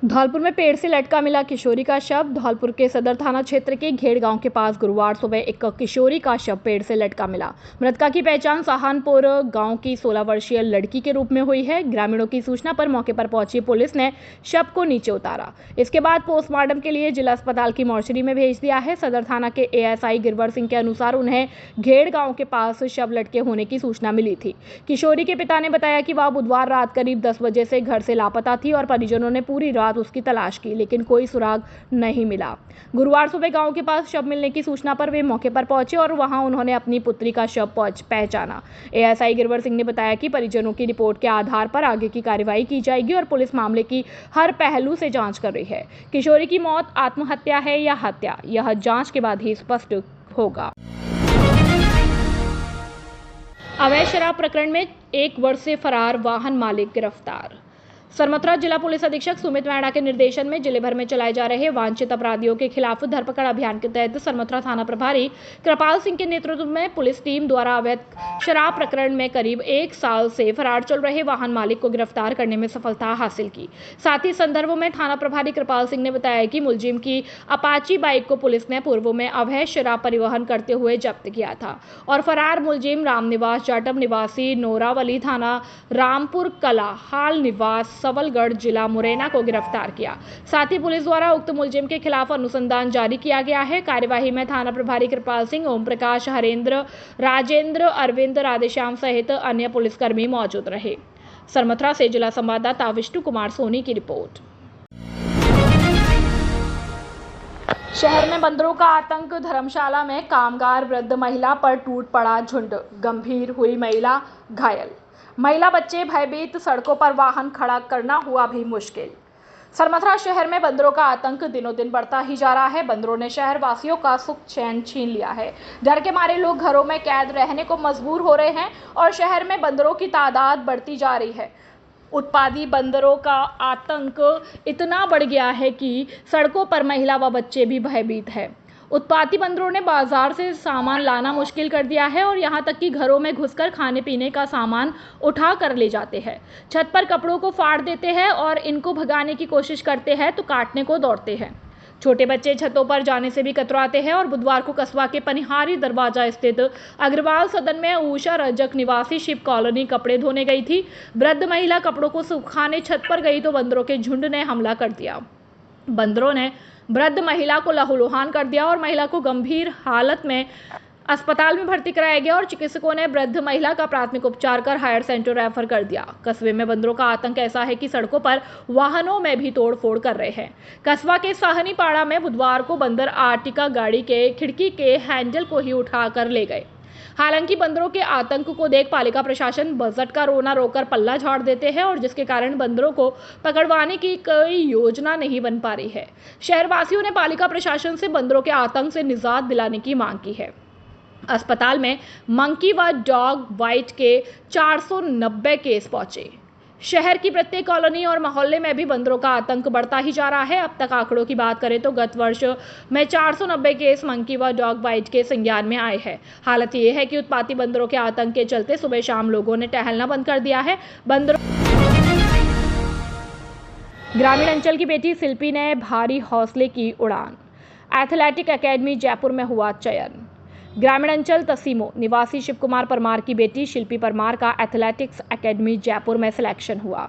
धौलपुर में पेड़ से लटका मिला किशोरी का शव। धौलपुर के सदर थाना क्षेत्र के घेड़ गांव के पास गुरुवार सुबह एक किशोरी का शव पेड़ से लटका मिला। मृतका की पहचान सहानपुर गांव की 16 वर्षीय लड़की के रूप में हुई है। ग्रामीणों की सूचना पर मौके पर पहुंची पुलिस ने शव को नीचे उतारा। इसके बाद पोस्टमार्टम के लिए जिला अस्पताल की मोर्चरी में भेज दिया है। सदर थाना के एएसआई गिरवर सिंह के अनुसार उन्हें घेड़ गाँव के पास शव लटके होने की सूचना मिली थी। किशोरी के पिता ने बताया कि वह बुधवार रात करीब 10 बजे से घर से लापता थी और परिजनों ने पूरी रात उसकी तलाश की, लेकिन कोई सुराग नहीं मिला। गुरुवार सुबह गांव के पास शव मिलने की सूचना पर वे मौके पर पहुंचे और वहां उन्होंने अपनी पुत्री का शव पहचाना। एएसआई गिरवर सिंह ने बताया कि परिजनों की रिपोर्ट के आधार पर आगे की कार्रवाई की जाएगी और पुलिस मामले की हर पहलू से जांच कर रही है। किशोरी की मौत आत्महत्या है या हत्या, यह जांच के बाद ही स्पष्ट होगा। अवैध शराब प्रकरण में 1 वर्ष से फरार वाहन मालिक गिरफ्तार। सरमथुरा जिला पुलिस अधीक्षक सुमित मैणा के निर्देशन में जिले भर में चलाए जा रहे वांछित अपराधियों के खिलाफ धरपकड़ अभियान के तहत सरमथुरा थाना प्रभारी कृपाल सिंह के नेतृत्व में पुलिस टीम द्वारा अवैध शराब प्रकरण में करीब 1 साल से फरार चल रहे वाहन मालिक को गिरफ्तार करने में सफलता हासिल की। साथ ही संदर्भ में थाना प्रभारी कृपाल सिंह ने बताया कि मुलजिम की अपाची बाइक को पुलिस ने पूर्व में अवैध शराब परिवहन करते हुए जब्त किया था और फरार मुलजिम रामनिवास जाटव निवासी नोरावली थाना रामपुर कला हाल निवास सबलगढ़ जिला मुरैना को गिरफ्तार किया। साथ ही पुलिस द्वारा उक्त मुलजिम के खिलाफ अनुसंधान जारी किया गया है। कार्यवाही में थाना प्रभारी कृपाल सिंह, ओम प्रकाश, हरेंद्र, राजेंद्र, अरविंद, राधेश्याम सहित अन्य पुलिसकर्मी मौजूद रहे। सरमथुरा से जिला संवाददाता विष्णु कुमार सोनी की रिपोर्ट। शहर में बंदरों का आतंक। धर्मशाला में कामगार वृद्ध महिला पर टूट पड़ा झुंड, गंभीर हुई महिला घायल। महिला बच्चे भयभीत, सड़कों पर वाहन खड़ा करना हुआ भी मुश्किल। सरमथुरा शहर में बंदरों का आतंक दिनों दिन बढ़ता ही जा रहा है। बंदरों ने शहर वासियों का सुख चैन छीन लिया है। डर के मारे लोग घरों में कैद रहने को मजबूर हो रहे हैं और शहर में बंदरों की तादाद बढ़ती जा रही है। उत्पाती बंदरों का आतंक इतना बढ़ गया है कि सड़कों पर महिला व बच्चे भी भयभीत है। उत्पाती बंदरों ने बाजार से सामान लाना मुश्किल कर दिया है और यहाँ तक कि घरों में घुसकर खाने पीने का सामान उठा कर ले जाते हैं। छत पर कपड़ों को फाड़ देते हैं और इनको भगाने की कोशिश करते हैं तो काटने को दौड़ते हैं। छोटे बच्चे छतों पर जाने से भी कतराते हैं और बुधवार को कस्बा के पनिहारी दरवाजा स्थित अग्रवाल सदन में ऊषा रजक निवासी शिव कॉलोनी कपड़े धोने गई थी। वृद्ध महिला कपड़ों को सुखाने छत पर गई तो बंदरों के झुंड ने हमला कर दिया। बंदरों ने वृद्ध महिला को लहूलुहान कर दिया और महिला को गंभीर हालत में अस्पताल में भर्ती कराया गया और चिकित्सकों ने वृद्ध महिला का प्राथमिक उपचार कर हायर सेंटर रेफर कर दिया। कस्बे में बंदरों का आतंक ऐसा है कि सड़कों पर वाहनों में भी तोड़फोड़ कर रहे हैं। कस्बा के साहनी पाड़ा में बुधवार को बंदर आर्टिका गाड़ी के खिड़की के हैंडल को ही उठाकर ले गए। हालांकि बंदरों के आतंक को देख पालिका प्रशासन बजट का रोना रोकर पल्ला झाड़ देते हैं और जिसके कारण बंदरों को पकड़वाने की कोई योजना नहीं बन पा रही है। शहरवासियों ने पालिका प्रशासन से बंदरों के आतंक से निजात दिलाने की मांग की है। अस्पताल में मंकी व डॉग बाइट के 490 केस पहुंचे। शहर की प्रत्येक कॉलोनी और मोहल्ले में भी बंदरों का आतंक बढ़ता ही जा रहा है। अब तक आंकड़ों की बात करें तो गत वर्ष में 490 केस मंकी व डॉग बाइट के संज्ञान में आए हैं। हालत यह है कि उत्पाती बंदरों के आतंक के चलते सुबह शाम लोगों ने टहलना बंद कर दिया है। ग्रामीण अंचल की बेटी शिल्पी ने भारी हौसले की उड़ान। एथलेटिक एकेडमी जयपुर में हुआ चयन। ग्रामीण अंचल तसीमो निवासी शिव कुमार परमार की बेटी शिल्पी परमार का एथलेटिक्स एकेडमी जयपुर में सिलेक्शन हुआ।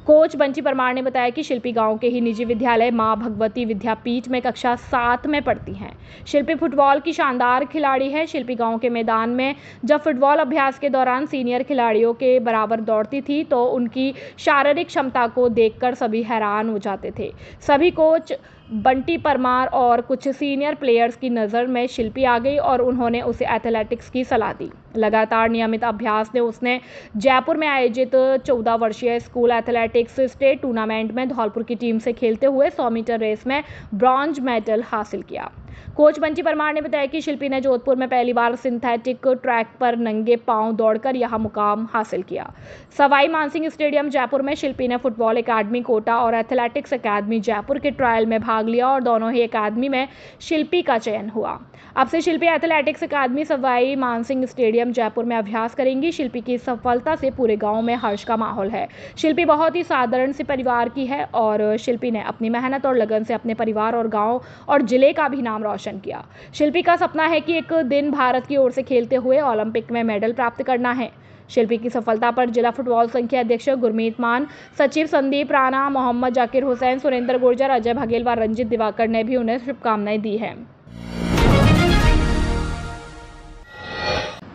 कोच बंटी परमार ने बताया कि शिल्पी गांव के ही निजी विद्यालय मां भगवती विद्यापीठ में कक्षा 7 में पढ़ती हैं। शिल्पी फुटबॉल की शानदार खिलाड़ी है। शिल्पी गांव के मैदान में जब फुटबॉल अभ्यास के दौरान सीनियर खिलाड़ियों के बराबर दौड़ती थी तो उनकी शारीरिक क्षमता को देखकर सभी हैरान हो जाते थे। सभी कोच बंटी परमार और कुछ सीनियर प्लेयर्स की नज़र में शिल्पी आ गई और उन्होंने उसे एथलेटिक्स की सलाह दी। लगातार नियमित अभ्यास ने उसने जयपुर में आयोजित 14 वर्षीय स्कूल एथलेटिक्स स्टेट टूर्नामेंट में धौलपुर की टीम से खेलते हुए 100 मीटर रेस में ब्रॉन्ज मेडल हासिल किया। कोच बंटी परमार ने बताया कि शिल्पी ने जोधपुर में पहली बार सिंथेटिक ट्रैक पर नंगे पांव दौड़कर यह मुकाम हासिल किया। सवाई मानसिंह स्टेडियम जयपुर में शिल्पी ने फुटबॉल अकादमी कोटा और एथलेटिक्स अकादमी जयपुर के ट्रायल में भाग लिया और दोनों ही अकादमी में शिल्पी का चयन हुआ। अब से शिल्पी एथलेटिक्स अकादमी सवाई मानसिंह स्टेडियम जयपुर में अभ्यास करेंगी। शिल्पी की सफलता से पूरे गांव में हर्ष का माहौल है। शिल्पी बहुत ही साधारण से परिवार की है और शिल्पी ने अपनी मेहनत और लगन से अपने परिवार और गांव और जिले का भी नाम रोशन किया। शिल्पी का सपना है कि एक दिन भारत की ओर से खेलते हुए ओलंपिक में मेडल प्राप्त करना है। शिल्पी की सफलता पर जिला फुटबॉल संघ के अध्यक्ष गुरमीत मान, सचिव संदीप राणा, मोहम्मद जाकिर हुसैन, सुरेंद्र गुर्जर, अजय बघेल व रंजित दिवाकर ने भी उन्हें शुभकामनाएं दी हैं।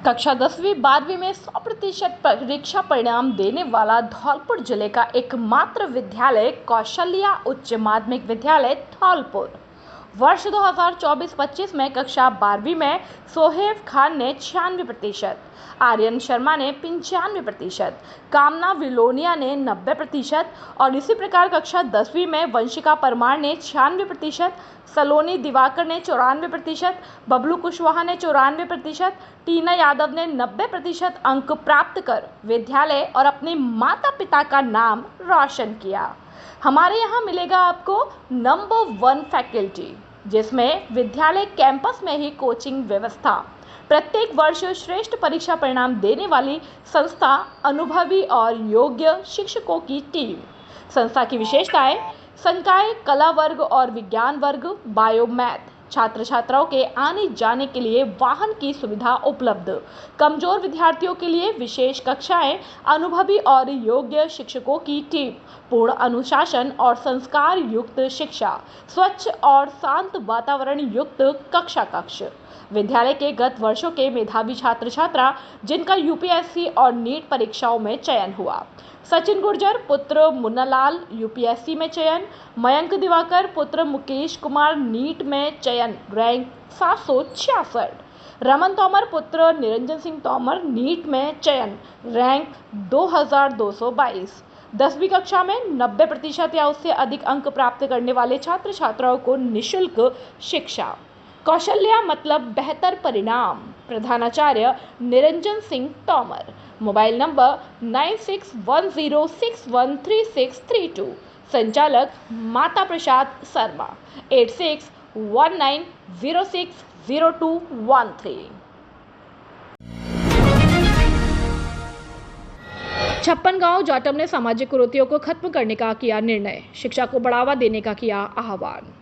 कक्षा 10वीं-12वीं में 100% परीक्षा परिणाम देने वाला धौलपुर जिले का एकमात्र विद्यालय कौशल्या उच्च माध्यमिक विद्यालय धौलपुर। वर्ष 2024-25 में कक्षा 12वीं में सोहेब खान ने 96%, आर्यन शर्मा ने 95%, कामना विलोनिया ने 90% और इसी प्रकार कक्षा 10वीं में वंशिका परमार ने 96%, सलोनी दिवाकर ने 94%, बबलू कुशवाहा ने 94%, टीना यादव ने 90% अंक प्राप्त कर विद्यालय और अपने माता पिता का नाम रोशन किया। हमारे यहाँ मिलेगा आपको नंबर 1 फैकल्टी, जिसमें विद्यालय कैंपस में ही कोचिंग व्यवस्था, प्रत्येक वर्ष श्रेष्ठ परीक्षा परिणाम देने वाली संस्था, अनुभवी और योग्य शिक्षकों की टीम। संस्था की विशेषताएं: संकाय कला वर्ग और विज्ञान वर्ग, बायो मैथ, छात्र छात्राओं के आने जाने के लिए वाहन की सुविधा उपलब्ध, कमजोर विद्यार्थियों के लिए विशेष कक्षाएं, अनुभवी और योग्य शिक्षकों की टीम, पूर्ण अनुशासन और संस्कार युक्त शिक्षा, स्वच्छ और शांत वातावरण युक्त कक्षा कक्ष। विद्यालय के गत वर्षों के मेधावी छात्र छात्रा जिनका यूपीएससी और नीट परीक्षाओं में चयन हुआ: सचिन गुर्जर पुत्र मुन्नालाल यूपीएससी में चयन, मयंक दिवाकर पुत्र मुकेश कुमार नीट में चयन रैंक 766, रमन तोमर पुत्र निरंजन सिंह तोमर नीट में चयन रैंक 2222। 10वीं कक्षा में 90% या उससे अधिक अंक प्राप्त करने वाले छात्र छात्राओं को निःशुल्क शिक्षा। कौशल्या मतलब बेहतर परिणाम। प्रधानाचार्य निरंजन सिंह तोमर। Mobile number 9610613632। संचालक माता प्रसाद शर्मा। 8619060213। 56 गांव जाटव ने सामाजिक कुरीतियों को खत्म करने का किया निर्णय, शिक्षा को बढ़ावा देने का किया आह्वान।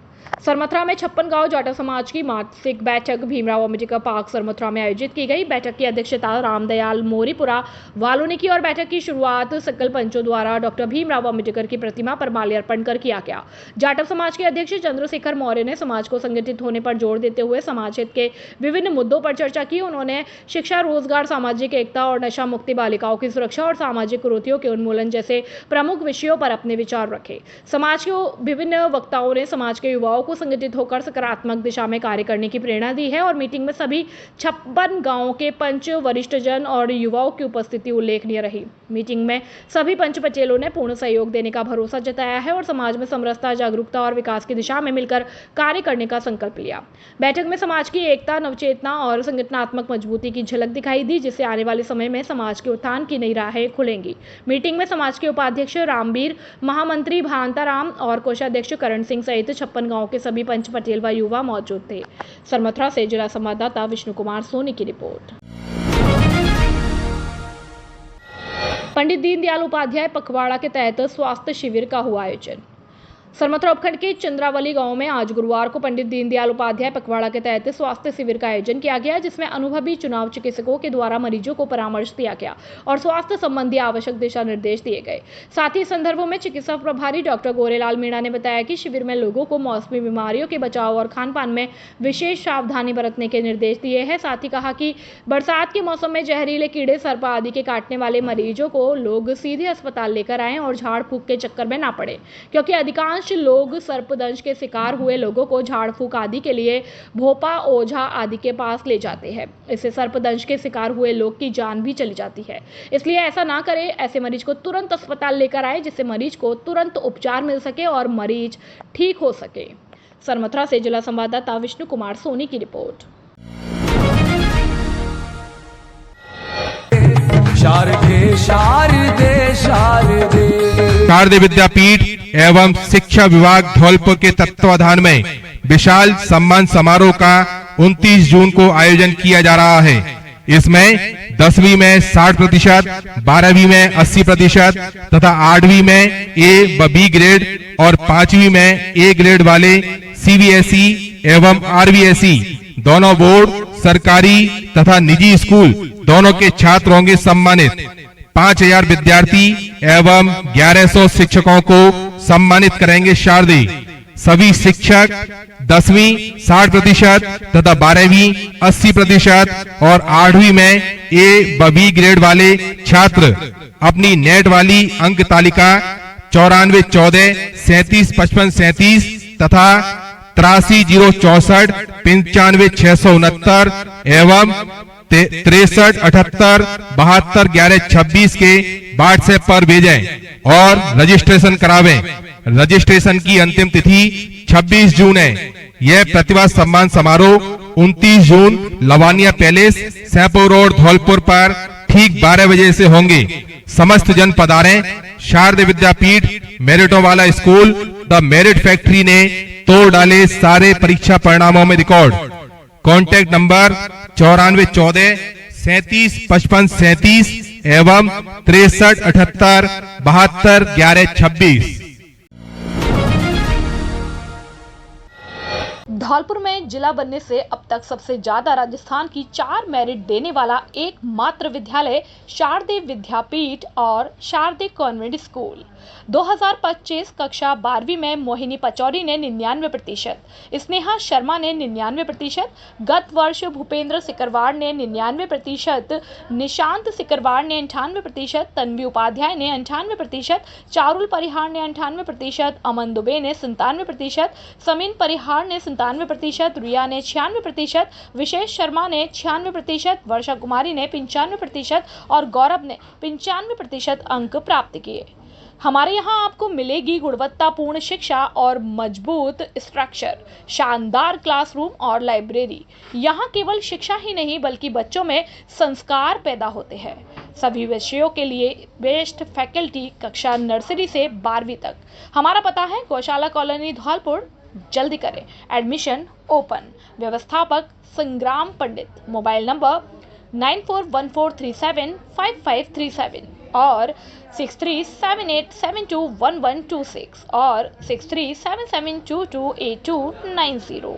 सरमथुरा में 56 गांव जाटव समाज की मासिक बैठक भीमराव अंबेडकर पार्क सरमथुरा में आयोजित की गई। बैठक की अध्यक्षता रामदयाल मोरीपुरा वालों ने की और बैठक की शुरुआत सकल पंचों द्वारा डॉक्टर भीमराव अंबेडकर की प्रतिमा पर माल्यार्पण कर किया गया। जाटव समाज के अध्यक्ष चंद्रशेखर मौर्य ने समाज को संगठित होने पर जोर देते हुए समाज हित के विभिन्न मुद्दों पर चर्चा की। उन्होंने शिक्षा, रोजगार, सामाजिक एकता और नशा मुक्ति, बालिकाओं की सुरक्षा और सामाजिक कुरीतियों के उन्मूलन जैसे प्रमुख विषयों पर अपने विचार रखे। समाज के विभिन्न वक्ताओं ने समाज के युवाओं को संगठित होकर सकारात्मक दिशा में कार्य करने की प्रेरणा दी है और मीटिंग में सभी 56 गांवों के पंच, वरिष्ठजन और युवाओं की उपस्थिति उल्लेखनीय रही। मीटिंग में सभी पंच पटेलों ने पूर्ण सहयोग देने का भरोसा जताया है और समाज में समरसता, जागरूकता और विकास की दिशा में मिलकर कार्य करने का संकल्प लिया। बैठक में समाज की एकता, नवचेतना और संगठनात्मक मजबूती की झलक दिखाई दी, जिससे आने वाले समय में समाज के उत्थान की नई राहें खुलेंगी। मीटिंग में समाज के उपाध्यक्ष रामवीर, महामंत्री भांताराम और कोषाध्यक्ष करण सिंह सहित 56 गांवों के सभी पंच, पटेल व युवा मौजूद थे। सरमथुरा से जिला संवाददाता विष्णु कुमार सोनी की रिपोर्ट। पंडित दीनदयाल उपाध्याय पखवाड़ा के तहत स्वास्थ्य शिविर का हुआ आयोजन। सरमथुरा उपखंड के चंद्रावली गांव में आज गुरुवार को पंडित दीनदयाल उपाध्याय पखवाड़ा के तहत स्वास्थ्य शिविर का आयोजन किया गया, जिसमें अनुभवी चुनाव चिकित्सकों के द्वारा मरीजों को परामर्श दिया गया और स्वास्थ्य संबंधी आवश्यक दिशा निर्देश दिए गए। साथ ही संदर्भों में चिकित्सा प्रभारी डॉक्टर गोरेलाल मीणा ने बताया कि शिविर में लोगों को मौसमी बीमारियों के बचाव और खान पान में विशेष सावधानी बरतने के निर्देश दिए हैं। साथ ही कहा कि बरसात के मौसम में जहरीले कीड़े, सर्प आदि के काटने वाले मरीजों को लोग सीधे अस्पताल लेकर आएं और झाड़ फूंक के चक्कर में ना पड़े, क्योंकि अधिकांश लोग सर्पदंश के शिकार हुए लोगों को झाड़ फूंक आदि के लिए भोपा, ओझा आदि के पास ले जाते हैं। इससे सर्पदंश के शिकार हुए लोग की जान भी चली जाती है। इसलिए ऐसा ना करें, ऐसे मरीज को तुरंत अस्पताल लेकर आए, जिससे मरीज को तुरंत उपचार मिल सके और मरीज ठीक हो सके। सरमथुरा से जिला संवाददाता विष्णु कुमार सोनी की रिपोर्ट। शारदे विद्यापीठ एवं शिक्षा विभाग धौलपुर के तत्वाधान में विशाल सम्मान समारोह का 29 जून को आयोजन किया जा रहा है। इसमें 10वीं में 60%, 12वीं में 80% तथा 8वीं में ए व बी ग्रेड और 5वीं में ए ग्रेड वाले सीबीएसई एवं आरबीएसई दोनों बोर्ड, सरकारी तथा निजी स्कूल दोनों के छात्र होंगे सम्मानित। 5000 विद्यार्थी एवं 1100 शिक्षकों को सम्मानित करेंगे शारदे। सभी शिक्षक 10वीं 60% तथा 12वीं 80% और 8वीं में ए व बी ग्रेड वाले छात्र अपनी नेट वाली अंक तालिका 94 14 37 55 37 तथा 83 064 95 669 एवं 63 78 72 11 26 के व्हाट्सएप पर भेजें और रजिस्ट्रेशन करावें। रजिस्ट्रेशन की अंतिम तिथि 26 जून है। यह प्रतिभा सम्मान समारोह 29 जून लवानिया पैलेस, सैंपो रोड, धौलपुर पर ठीक 12 बजे से होंगे। समस्त जन पधारें। शारदे विद्यापीठ मेरिटों वाला स्कूल द मेरिट फैक्ट्री ने तोड़ डाले सारे परीक्षा परिणामों में रिकॉर्ड। कॉन्टैक्ट नंबर 94 14 37 55 37 एवं 63 78 72 11 26। धौलपुर में जिला बनने से अब तक सबसे ज्यादा राजस्थान की 4 मेरिट देने वाला एकमात्र विद्यालय शारदे विद्यापीठ और शारदे कॉन्वेंट स्कूल। 2025 कक्षा 12वीं में मोहिनी पचौरी ने 99%, स्नेहा शर्मा ने 99%, गत वर्ष भूपेंद्र सिकरवार ने 99%, निशांत सिकरवार ने 98%, तन्वी उपाध्याय ने 98%, चारुल परिहार ने 98%, अमन दुबे ने 97%, समीन परिहार ने 97%, रिया ने 96%, विशेष शर्मा ने 96%, वर्षा कुमारी ने 95% और गौरव ने 95% अंक प्राप्त किए। हमारे यहाँ आपको मिलेगी गुणवत्तापूर्ण शिक्षा और मजबूत स्ट्रक्चर, शानदार क्लासरूम और लाइब्रेरी। यहाँ केवल शिक्षा ही नहीं बल्कि बच्चों में संस्कार पैदा होते हैं। सभी विषयों के लिए बेस्ट फैकल्टी कक्षा नर्सरी से 12वीं तक। हमारा पता है गौशाला कॉलोनी धौलपुर। जल्दी करें, एडमिशन ओपन। व्यवस्थापक संग्राम पंडित। मोबाइल नंबर 9414375537 और 6378721126 और 6377228290।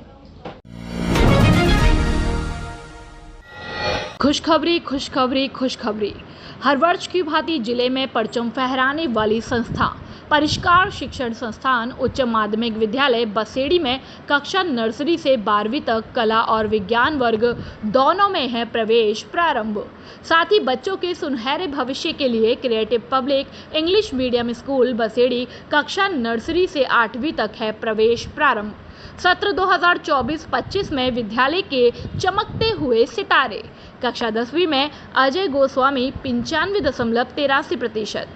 खुशखबरी खुशखबरी खुशखबरी। हर वर्ष की भांति जिले में परचम फहराने वाली संस्था परिष्कार शिक्षण संस्थान उच्च माध्यमिक विद्यालय बसेड़ी में कक्षा नर्सरी से 12वीं तक कला और विज्ञान वर्ग दोनों में है प्रवेश प्रारंभ। साथ ही बच्चों के सुनहरे भविष्य के लिए creative public English medium school Basedi कक्षा नर्सरी से 8वीं तक है प्रवेश प्रारंभ। सत्र 2024-25 में विद्यालय के चमकते हुए सितारे। कक्षा 10वीं में अजय गोस्वामी 95.83%,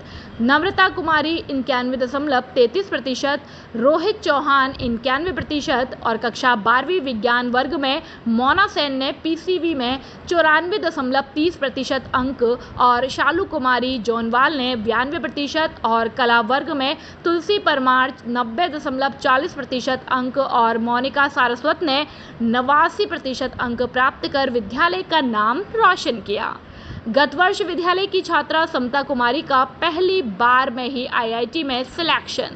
नम्रता कुमारी 91.33%, रोहित चौहान 91% और कक्षा 12वीं विज्ञान वर्ग में मोना सेन ने पीसीवी में 94.30% अंक और शालू कुमारी जोनवाल ने 92% और कला वर्ग में तुलसी परमार 90.40% अंक और मोनिका सारस्वत ने 89% अंक प्राप्त कर विद्यालय का नाम रोशन किया। गत वर्ष विद्यालय की छात्रा समता कुमारी का पहली बार में ही आईआईटी में सिलेक्शन,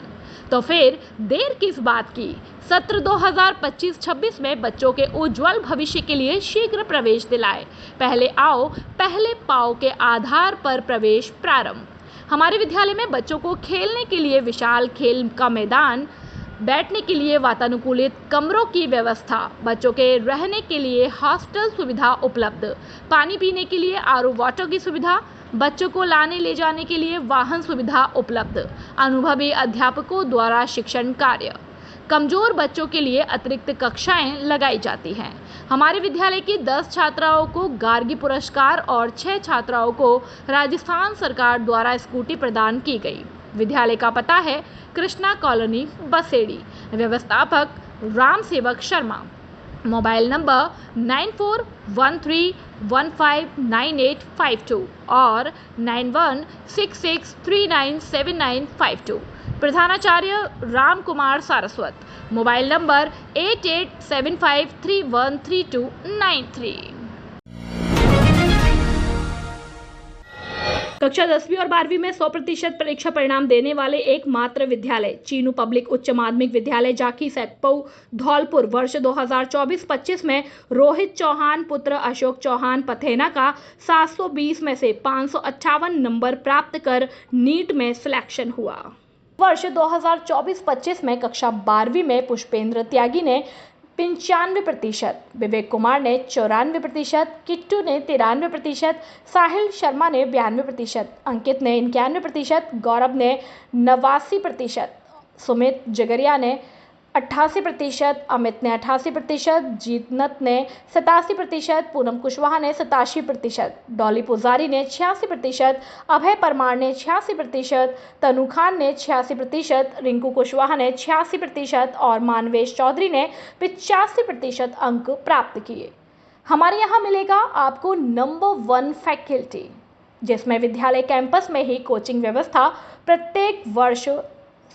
तो फिर देर किस बात की। सत्र 2025-26 में बच्चों के उज्जवल भविष्य के लिए शीघ्र प्रवेश दिलाए। पहले आओ पहले पाओ के आधार पर प्रवेश प्रारंभ। हमारे विद्यालय में बच्चों को खेलने के लिए विशाल खेल का मैदान, बैठने के लिए वातानुकूलित कमरों की व्यवस्था, बच्चों के रहने के लिए हॉस्टल सुविधा उपलब्ध, पानी पीने के लिए आरओ वाटर की सुविधा, बच्चों को लाने ले जाने के लिए वाहन सुविधा उपलब्ध, अनुभवी अध्यापकों द्वारा शिक्षण कार्य। कमजोर बच्चों के लिए अतिरिक्त कक्षाएं लगाई जाती हैं। हमारे विद्यालय की 10 छात्राओं को गार्गी पुरस्कार और 6 छात्राओं को राजस्थान सरकार द्वारा स्कूटी प्रदान की गई। विद्यालय का पता है कृष्णा कॉलोनी बसेड़ी। व्यवस्थापक राम सेवक शर्मा। मोबाइल नंबर 9413159852 और 9166397952। प्रधानाचार्य राम कुमार सारस्वत। Mobile number 8875313293। कक्षा 10वीं और 12वीं में 100% परीक्षा परिणाम देने वाले एकमात्र विद्यालय चीनू पब्लिक उच्च माध्यमिक विद्यालय जाखी सैतपऊ धौलपुर वर्ष 2024-25 में रोहित चौहान पुत्र अशोक चौहान पथेना का 720 में से 558 नंबर प्राप्त कर नीट में सिलेक्शन हुआ। वर्ष 2024-25 में कक्षा 12वीं में पुष्पेंद्र त्यागी ने 95%, विवेक कुमार ने 94%, किट्टू ने 93%, साहिल शर्मा ने 92%, अंकित ने 91%, गौरव ने 89%, सुमित जगरिया ने 88%, अमित ने 88%, जीतनत ने 87%, पूनम कुशवाहा ने 87%, डॉली पुजारी ने 86%, अभय परमार ने 86%, तनु खान ने 86%, रिंकू कुशवाहा ने 86% और मानवेश चौधरी ने 85% अंक प्राप्त किए। हमारे यहाँ मिलेगा आपको नंबर 1 फैकल्टी, जिसमें विद्यालय कैंपस में ही कोचिंग व्यवस्था, प्रत्येक वर्ष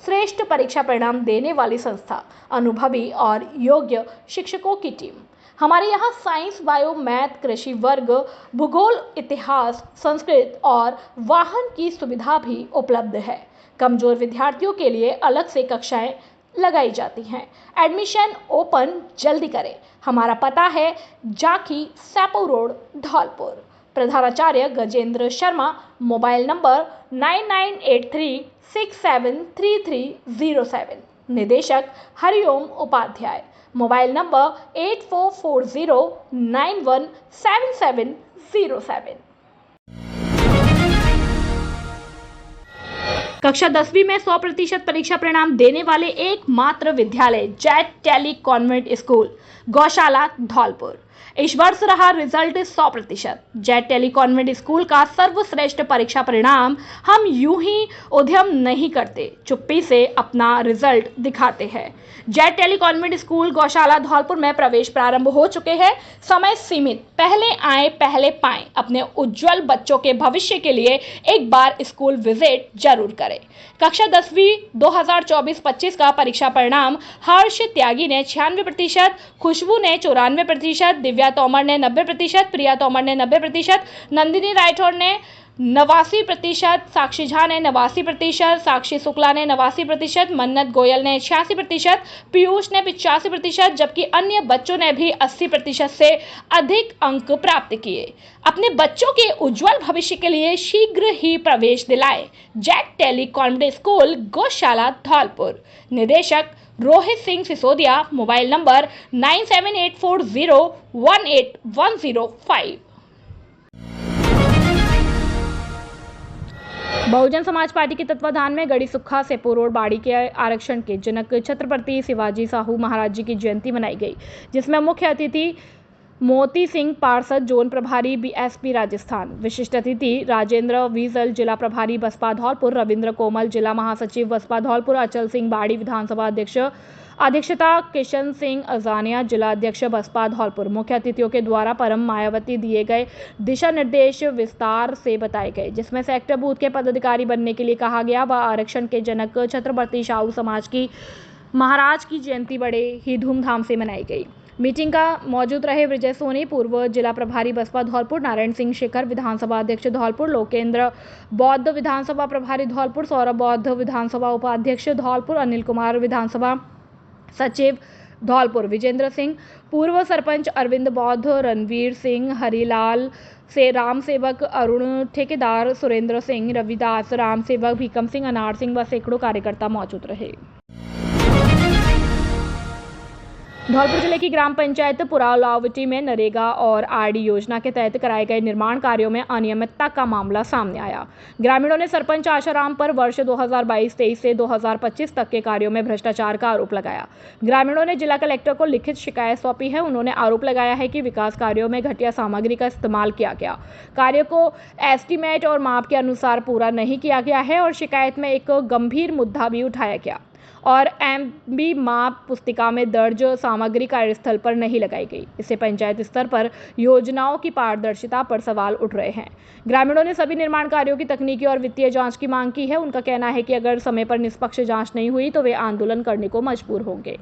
श्रेष्ठ परीक्षा परिणाम देने वाली संस्था, अनुभवी और योग्य शिक्षकों की टीम। हमारे यहाँ साइंस, बायो, मैथ, कृषि वर्ग, भूगोल, इतिहास, संस्कृत और वाहन की सुविधा भी उपलब्ध है। कमजोर विद्यार्थियों के लिए अलग से कक्षाएं लगाई जाती हैं। एडमिशन ओपन जल्दी करें। हमारा पता है जाखी सैपऊ रोड धौलपुर। प्रधानाचार्य गजेंद्र शर्मा। Mobile number 9983673307। निदेशक हरिओम उपाध्याय। Mobile number 8440917707। कक्षा 10वीं में 100% परीक्षा परिणाम देने वाले एकमात्र विद्यालय jet tele convent school Gaushala Dholpur. इस वर्ष रहा result 100%। Jet tele convent School का सर्वश्रेष्ठ परीक्षा परिणाम हम यूं ही उद्यम नहीं करते, चुप्पी से अपना रिजल्ट दिखाते हैं। Jet tele convent school Gaushala Dholpur में प्रवेश प्रारंभ हो चुके हैं। समय सीमित, पहले आए पहले पाएं। अपने उज्जवल बच्चों के भविष्य के लिए एक बार स्कूल विजिट जरूर करें। कक्षा 10वीं 2024-25 का परीक्षा परिणाम हर्ष त्यागी ने 96%, खुशबू ने 94%, दिव्या तोमर ने 90%, प्रिया तोमर ने 90%, नंदिनी राठौर ने 89%, साक्षी झा ने 89%, साक्षी शुक्ला ने 89%, मन्नत गोयल ने 86%, पीयूष ने 85%, जबकि अन्य बच्चों ने भी 80% से अधिक अंक प्राप्त किए। अपने बच्चों के उज्जवल भविष्य के लिए शीघ्र ही प्रवेश दिलाएं। Jet tele convent school Gaushala Dhaulpur. निदेशक Rohit Singh Sisodia. Mobile number 9784018105। Bahujan Samaj party के तत्वाधान में गढ़ी सुक्खा सेपू रोड बाड़ी के आरक्षण के जनक छत्रपति शिवाजी साहू महाराज जी की जयंती मनाई गई, जिसमें मुख्य अतिथि मोती सिंह पार्षद जोन प्रभारी बीएसपी राजस्थान, विशिष्ट अतिथि राजेंद्र वीजल जिला प्रभारी बसपा धौलपुर, रविंद्र कोमल जिला महासचिव बसपा धौलपुर, अचल सिंह बाड़ी विधानसभा अध्यक्षता किशन सिंह अजानिया जिला अध्यक्ष बसपा धौलपुर। मुख्य अतिथियों के द्वारा परम मायावती दिए गए दिशा निर्देश विस्तार से बताए गए, जिसमें सेक्टर बूथ के पदाधिकारी बनने के लिए कहा गया व आरक्षण के जनक छत्रपति साहू समाज की महाराज की जयंती बड़े ही धूमधाम से मनाई गई। मीटिंग का मौजूद रहे विजय सोनी पूर्व जिला प्रभारी बसपा धौलपुर, नारायण सिंह शेखर विधानसभा अध्यक्ष धौलपुर, लोकेंद्र बौद्ध विधानसभा प्रभारी धौलपुर, सौरभ बौद्ध विधानसभा उपाध्यक्ष धौलपुर, अनिल कुमार विधानसभा सचिव धौलपुर, विजेंद्र सिंह पूर्व सरपंच, अरविंद बौद्ध, रणवीर सिंह, हरिलाल से राम सेवक, अरुण ठेकेदार, सुरेंद्र सिंह, रविदास राम सेवक, भीकम सिंह, अनार सिंह व सैकड़ों कार्यकर्ता मौजूद रहे। धौलपुर जिले की ग्राम पंचायत पुरालावटी में नरेगा और आरडी योजना के तहत कराए गए निर्माण कार्यों में अनियमितता का मामला सामने आया। ग्रामीणों ने सरपंच आशाराम पर वर्ष 2022-23 से 2025 तक के कार्यों में भ्रष्टाचार का आरोप लगाया। ग्रामीणों ने जिला कलेक्टर को लिखित शिकायत सौंपी है। उन्होंने आरोप लगाया है कि विकास कार्यों में घटिया सामग्री का इस्तेमाल किया गया, कार्य को एस्टीमेट और माप के अनुसार पूरा नहीं किया गया है और शिकायत में एक गंभीर मुद्दा भी उठाया गया। और एमबी माप पुस्तिका में दर्ज सामग्री कार्यस्थल पर नहीं लगाई गई। इससे पंचायत स्तर पर योजनाओं की पारदर्शिता पर सवाल उठ रहे हैं। ग्रामीणों ने सभी निर्माण कार्यों की तकनीकी और वित्तीय जांच की मांग की है। उनका कहना है कि अगर समय पर निष्पक्ष जांच नहीं हुई तो वे आंदोलन करने को मजबूर होंगे।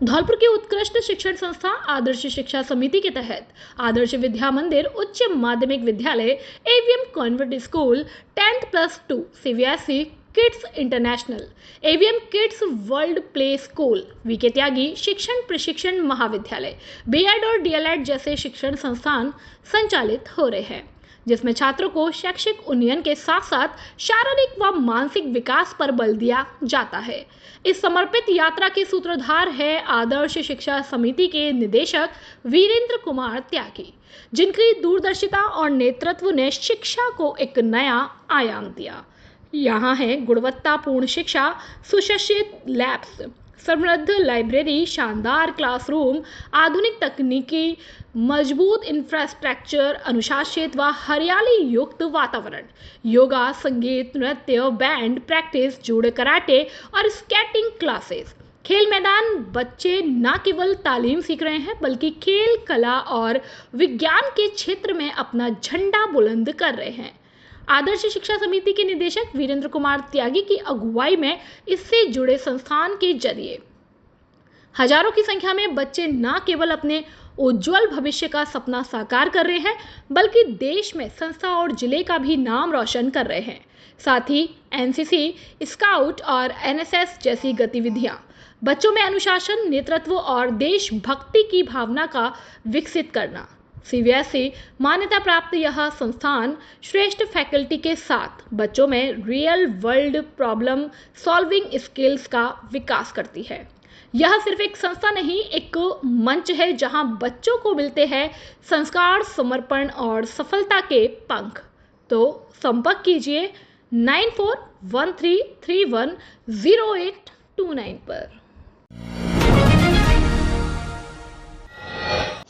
धौलपुर की उत्कृष्ट शिक्षण संस्था आदर्श शिक्षा समिति के तहत आदर्श विद्या मंदिर उच्च माध्यमिक विद्यालय AVM convent school 10+2 CBSE kids international AVM kids world play school VK Tyagi शिक्षण प्रशिक्षण महाविद्यालय बीएड और डीएलएड जैसे शिक्षण संस्थान संचालित हो रहे हैं, जिसमें छात्रों को शैक्षिक उन्नयन के साथ साथ शारीरिक व मानसिक विकास पर बल दिया जाता है। इस समर्पित यात्रा के सूत्रधार है आदर्श शिक्षा समिति के निदेशक वीरेंद्र कुमार त्यागी, जिनकी दूरदर्शिता और नेतृत्व ने शिक्षा को एक नया आयाम दिया। यहाँ है गुणवत्तापूर्ण शिक्षा, सुसज्जित लैब्स, समृद्ध लाइब्रेरी, शानदार क्लासरूम, आधुनिक तकनीकी, मजबूत इंफ्रास्ट्रक्चर, अनुशासित व हरियाली युक्त वातावरण, योगा, संगीत, नृत्य, बैंड प्रैक्टिस, जूडो, कराटे और स्केटिंग क्लासेस। खेल मैदान बच्चे न केवल तालीम सीख रहे हैं बल्कि खेल, कला और विज्ञान के क्षेत्र में अपना झंडा बुलंद कर रहे हैं। आदर्श शिक्षा समिति के निदेशक वीरेंद्र कुमार त्यागी की अगुवाई में इससे जुड़े संस्थान के जरिए हजारों की संख्या में बच्चे न केवल अपने उज्जवल भविष्य का सपना साकार कर रहे हैं बल्कि देश में संस्था और जिले का भी नाम रोशन कर रहे हैं। साथ ही एनसीसी, स्काउट और एनएसएस जैसी गतिविधियां बच्चों में अनुशासन, नेतृत्व और देशभक्ति की भावना का विकसित करना। सीबीएसई मान्यता प्राप्त यह संस्थान श्रेष्ठ फैकल्टी के साथ बच्चों में real world problem solving skills का विकास करती है। यह सिर्फ एक संस्था नहीं, एक मंच है जहां बच्चों को मिलते हैं संस्कार, समर्पण और सफलता के पंख। तो संपर्क कीजिए 9413310829 पर।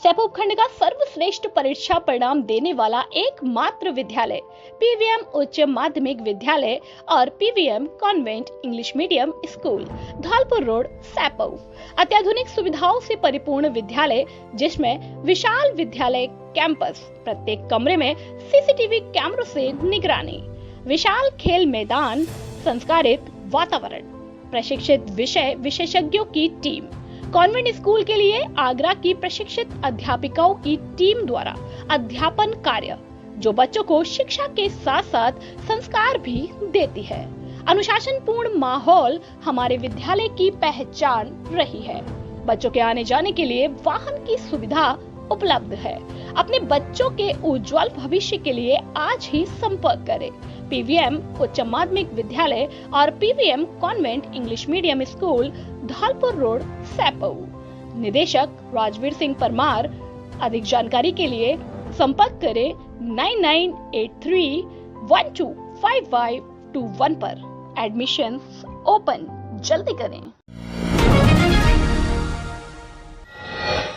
सैपो उपखंड का सर्वश्रेष्ठ परीक्षा परिणाम देने वाला एकमात्र विद्यालय पीवीएम उच्च माध्यमिक विद्यालय और PVM convent English medium school, Dholpur road, Saipau. अत्याधुनिक सुविधाओं से परिपूर्ण विद्यालय जिसमें विशाल विद्यालय कैंपस, प्रत्येक कमरे में सीसीटीवी कैमरों से निगरानी, विशाल खेल मैदान, संस्कारित वातावरण, प्रशिक्षित विषय विशेषज्ञों की टीम। कॉन्वेंट स्कूल के लिए आगरा की प्रशिक्षित अध्यापिकाओं की टीम द्वारा अध्यापन कार्य जो बच्चों को शिक्षा के साथ साथ संस्कार भी देती है। अनुशासनपूर्ण माहौल हमारे विद्यालय की पहचान रही है। बच्चों के आने जाने के लिए वाहन की सुविधा उपलब्ध है। अपने बच्चों के उज्जवल भविष्य के लिए आज ही संपर्क करें। पीवीएम उच्च माध्यमिक विद्यालय और PVM convent English medium school, Dholpur road, Saipau. निदेशक राजवीर सिंह परमार। अधिक जानकारी के लिए संपर्क करें 9983125521 पर। एडमिशंस ओपन, जल्दी करें।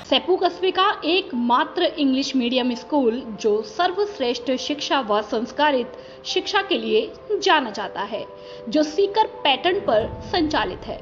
सैपो कस्बे का एकमात्र इंग्लिश मीडियम स्कूल जो सर्वश्रेष्ठ शिक्षा व संस्कारित शिक्षा के लिए जाना जाता है, जो सीकर पैटर्न पर संचालित है।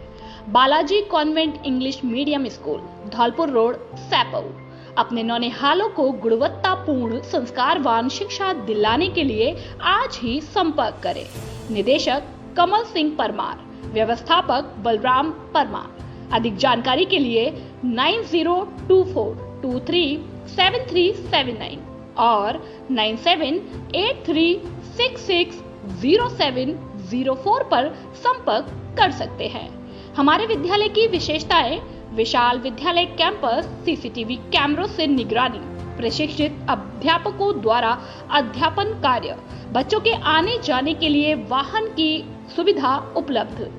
Balaji convent English medium school, Dholpur road, Saipau. अपने नौनिहालों को गुणवत्तापूर्ण संस्कारवान शिक्षा दिलाने के लिए आज ही संपर्क करें। निदेशक कमल सिंह परमार, व्यवस्थापक बलराम परमार। अधिक जानकारी के लिए 9024237379 और 9783660704 पर संपर्क कर सकते हैं। हमारे विद्यालय की विशेषताएं: विशाल विद्यालय कैंपस, सीसीटीवी कैमरों से निगरानी, प्रशिक्षित अध्यापकों द्वारा अध्यापन कार्य, बच्चों के आने जाने के लिए वाहन की सुविधा उपलब्ध,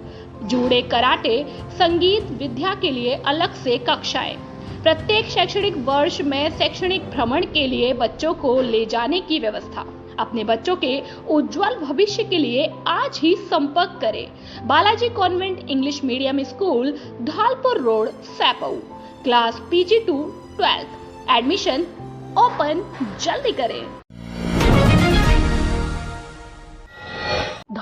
जूडो, कराटे, संगीत विद्या के लिए अलग से कक्षाएं। प्रत्येक शैक्षणिक वर्ष में शैक्षणिक भ्रमण के लिए बच्चों को ले जाने की व्यवस्था। अपने बच्चों के उज्जवल भविष्य के लिए आज ही संपर्क करें। Balaji convent English medium school, Dholpur road, Saipau. Class PG to 12। Admission open, जल्दी करें।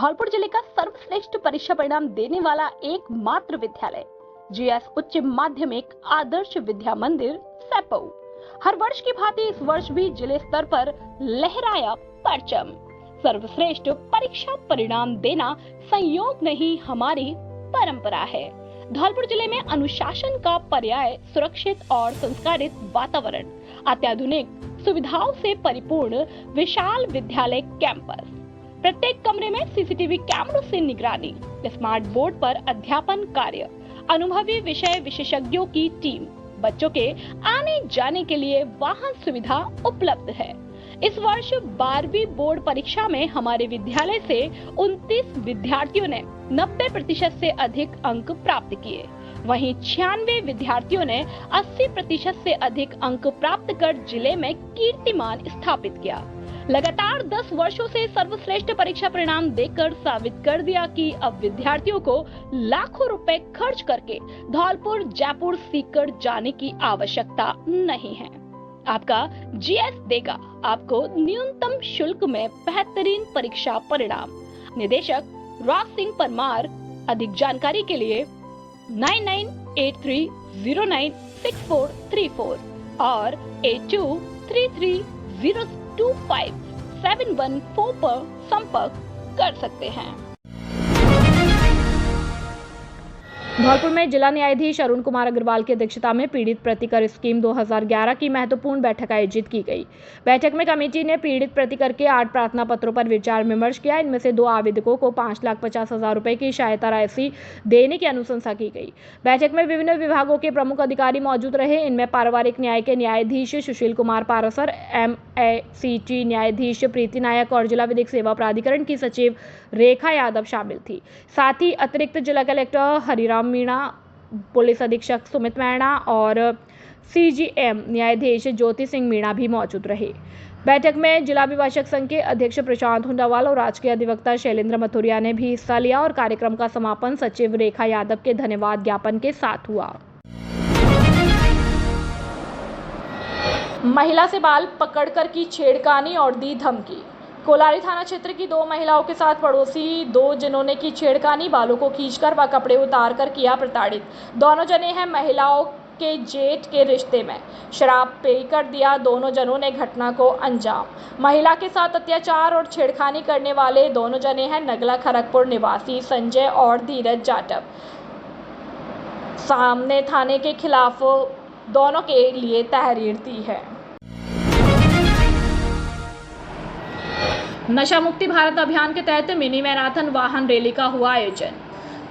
धौलपुर जिले का सर्वश्रेष्ठ परीक्षा परिणाम देने वाला एकमात्र विद्यालय जीएस उच्च माध्यमिक आदर्श विद्या मंदिर सैपऊ हर वर्ष की भांति इस वर्ष भी जिले स्तर पर लहराया परचम। सर्वश्रेष्ठ परीक्षा परिणाम देना संयोग नहीं, हमारी परंपरा है। धौलपुर जिले में अनुशासन का पर्याय सुरक्षित और संस्कारित वातावरण, अत्याधुनिक सुविधाओं से परिपूर्ण विशाल विद्यालय कैंपस, प्रत्येक कमरे में सीसीटीवी कैमरों से निगरानी, स्मार्ट बोर्ड पर अध्यापन कार्य, अनुभवी विषय विशेषज्ञों की टीम, बच्चों के आने जाने के लिए वाहन सुविधा उपलब्ध है। इस वर्ष 12वीं बोर्ड परीक्षा में हमारे विद्यालय से 29 विद्यार्थियों ने 90% से अधिक अंक प्राप्त किए। वहीं 96 विद्यार्थियों ने 80% से अधिक अंक प्राप्त कर जिले में कीर्तिमान स्थापित किया। लगातार 10 वर्षों से सर्वश्रेष्ठ परीक्षा परिणाम देकर साबित कर दिया कि अब विद्यार्थियों को लाखों रुपए खर्च करके धौलपुर जयपुर सीकर जाने की आवश्यकता नहीं है। आपका जीएस देगा आपको न्यूनतम शुल्क में बेहतरीन परीक्षा परिणाम। निदेशक राज सिंह परमार। अधिक जानकारी के लिए 9983096434 और 8233025714 पर संपर्क कर सकते हैं। धौलपुर में जिला न्यायाधीश अरुण कुमार अग्रवाल की अध्यक्षता में पीड़ित प्रतिकर स्कीम 2011 की महत्वपूर्ण बैठक आयोजित की गई। बैठक में कमेटी ने पीड़ित प्रतिकर के 8 प्रार्थना पत्रों पर विचार विमर्श किया। इनमें से 2 आवेदकों को 5,50,000 रुपए की सहायता राशि देने की अनुशंसा की गई। बैठक में विभिन्न विभागों के प्रमुख अधिकारी मौजूद रहे। इनमें पारिवारिक न्याय के न्यायाधीश सुशील कुमार पारासर, MACT न्यायाधीश प्रीति नायक और जिला विधिक सेवा प्राधिकरण की सचिव रेखा यादव शामिल थी। साथ ही अतिरिक्त जिला कलेक्टर हरिराम मीणा, पुलिस अधीक्षक सुमित मैणा और CGM न्यायाधीश ज्योति सिंह मीणा भी मौजूद रहे। बैठक में जिला अभिभाषक संघ के अध्यक्ष प्रशांत हुंडावाल और राजकीय अधिवक्ता शैलेंद्र मथुरिया ने भी हिस्सा लिया और कार्यक्रम का समापन सचिव रेखा यादव के धन्यवाद ज्ञापन के साथ हुआ। महिला से बाल पकड़कर की छेड़खानी और दी धमकी। कोलारी थाना क्षेत्र की 2 महिलाओं के साथ पड़ोसी 2 जनों ने की छेड़खानी, बालों को खींचकर व कपड़े उतारकर किया प्रताड़ित। दोनों जने हैं महिलाओं के जेठ के रिश्ते में, शराब पीकर दिया दोनों जनों ने घटना को अंजाम। महिला के साथ अत्याचार और छेड़खानी करने वाले दोनों जने हैं नगला खड़गपुर निवासी संजय और धीरज जाटव। सामने थाने के खिलाफ दोनों के लिए तहरीर दी है। नशा मुक्ति भारत अभियान के तहत मिनी मैराथन वाहन रैली का हुआ आयोजन।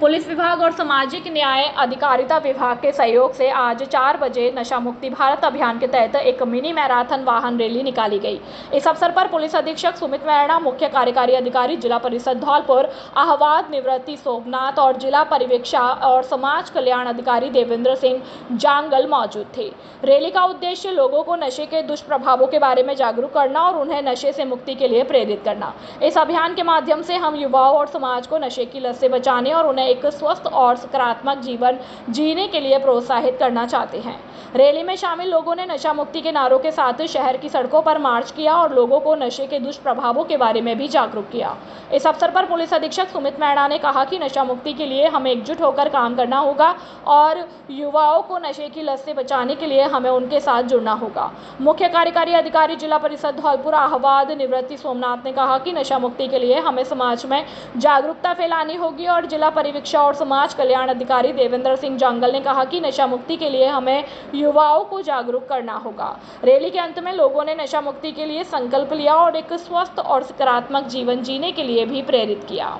पुलिस विभाग और सामाजिक न्याय अधिकारिता विभाग के सहयोग से आज 4 बजे नशा मुक्ति भारत अभियान के तहत एक मिनी मैराथन वाहन रैली निकाली गई। इस अवसर पर पुलिस अधीक्षक सुमित मैणा, मुख्य कार्यकारी अधिकारी जिला परिषद धौलपुर अहवाद निवृत्ति सोमनाथ और जिला परिवीक्षा और समाज कल्याण अधिकारी देवेंद्र सिंह जांगल मौजूद थे। रैली का उद्देश्य लोगों को नशे के दुष्प्रभावों के बारे में जागरूक करना और उन्हें नशे से मुक्ति के लिए प्रेरित करना। इस अभियान के माध्यम से हम युवाओं और समाज को नशे की लत से बचाने और उन्हें एक स्वस्थ और सकारात्मक जीवन जीने के लिए प्रोत्साहित करना चाहते हैं। रैली में शामिल लोगों ने नशा मुक्ति के नारों के साथ शहर की सड़कों पर मार्च किया और लोगों को नशे के दुष्प्रभावों के बारे में भी जागरूक किया। इस अवसर पर पुलिस अधीक्षक सुमित मैणा ने कहा कि नशा मुक्ति के लिए हमें एकजुट होकर काम करना होगा और युवाओं को नशे की लत से बचाने के लिए हमें उनके साथ जुड़ना होगा। मुख्य कार्यकारी अधिकारी जिला परिषद धौलपुर अहवाद निवृत्ति सोमनाथ ने कहा कि नशा मुक्ति के लिए हमें समाज में जागरूकता फैलानी होगी और जिला परिवीक्षा और समाज कल्याण अधिकारी देवेंद्र सिंह जांगल ने कहा कि नशा मुक्ति के लिए हमें युवाओं को जागरूक करना होगा। रैली के अंत में लोगों ने नशा मुक्ति के लिए संकल्प लिया और एक स्वस्थ और सकारात्मक जीवन जीने के लिए भी प्रेरित किया।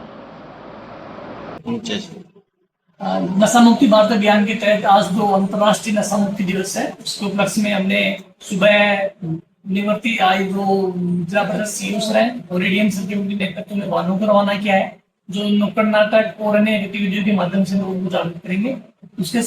नशा मुक्ति भारत अभियान के तहत आज 2 अंतर्राष्ट्रीय नशा मुक्ति दिवस है। उसके उपलक्ष्य में हमने सुबह निवृत्ति आई 2 जिला परिषद सीईओ और एडीएम के नेतृत्व में वाहनों को रवाना किया है, जो नुक्कड़ नाटक और अन्य गतिविधियों के माध्यम से लोगों को जागरूक करेंगे। उसके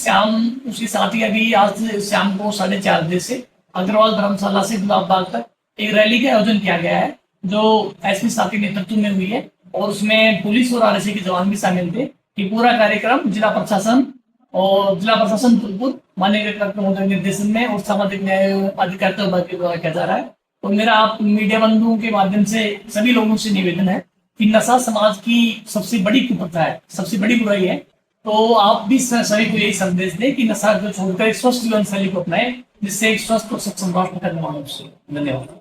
साथ ही अभी आज शाम को 4:30 बजे से अग्रवाल धर्मशाला से गुलाब बाग तक एक रैली का आयोजन किया गया है, जो एसपी साहब के नेतृत्व में हुई है और उसमें पुलिस और आरएसए के जवान भी शामिल थे। ये पूरा कार्यक्रम जिला प्रशासन धौलपुर माननीय कलेक्टर के निर्देशन में और सामाजिक न्याय अधिकारिता विभाग के द्वारा किया जा रहा है। तो मेरा आप मीडिया बंधुओं के माध्यम से सभी लोगों से निवेदन है कि नशा समाज की सबसे बड़ी कुप्रथा है, सबसे बड़ी बुराई है। तो आप भी सभी को यही संदेश दें कि नशा को छोड़कर एक स्वस्थ जीवन शैली को अपनाएं, जिससे एक स्वस्थ और सक्षम राष्ट्र का निर्माण हो सके। धन्यवाद।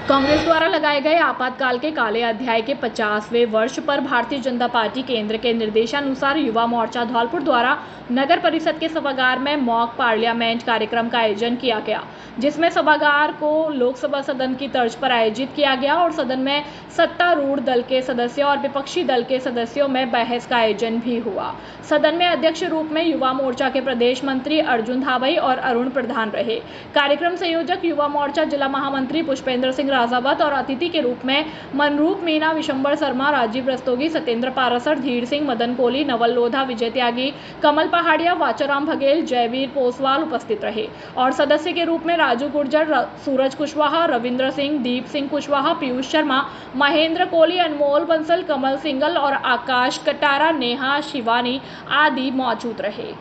कांग्रेस द्वारा लगाए गए आपातकाल के काले अध्याय के 50वें वर्ष पर भारतीय जनता पार्टी केंद्र के निर्देशानुसार युवा मोर्चा धौलपुर द्वारा नगर परिषद के सभागार में मॉक पार्लियामेंट कार्यक्रम का आयोजन किया गया, जिसमें सभागार को लोकसभा सदन की तर्ज पर आयोजित किया गया और सदन में सत्तारूढ़ दल के सदस्यों और विपक्षी दल के सदस्यों में बहस का आयोजन भी हुआ। सदन में अध्यक्ष रूप में युवा मोर्चा के प्रदेश मंत्री अर्जुन धावई और अरुण प्रधान रहे। कार्यक्रम संयोजक युवा मोर्चा जिला महामंत्री पुष्पेंद्र सिंह राजावत और अतिथि के रूप में मनरूप मीना, विशंबर शर्मा, राजीव रस्तोगी, सत्येंद्र पारासर, धीर सिंह, मदन कोहली, नवल लोधा, विजय त्यागी, कमल पहाड़िया, वाचाराम बघेल, जयवीर पोसवाल उपस्थित रहे और सदस्य के रूप में राजू गुर्जर, सूरज कुशवाहा, रविंद्र सिंह, दीप सिंह कुशवाहा, पीयूष शर्मा, महेंद्र कोहली, अनमोल बंसल, कमल सिंगल और आकाश कटारा, नेहा शिवानी आदि मौजूद रहे।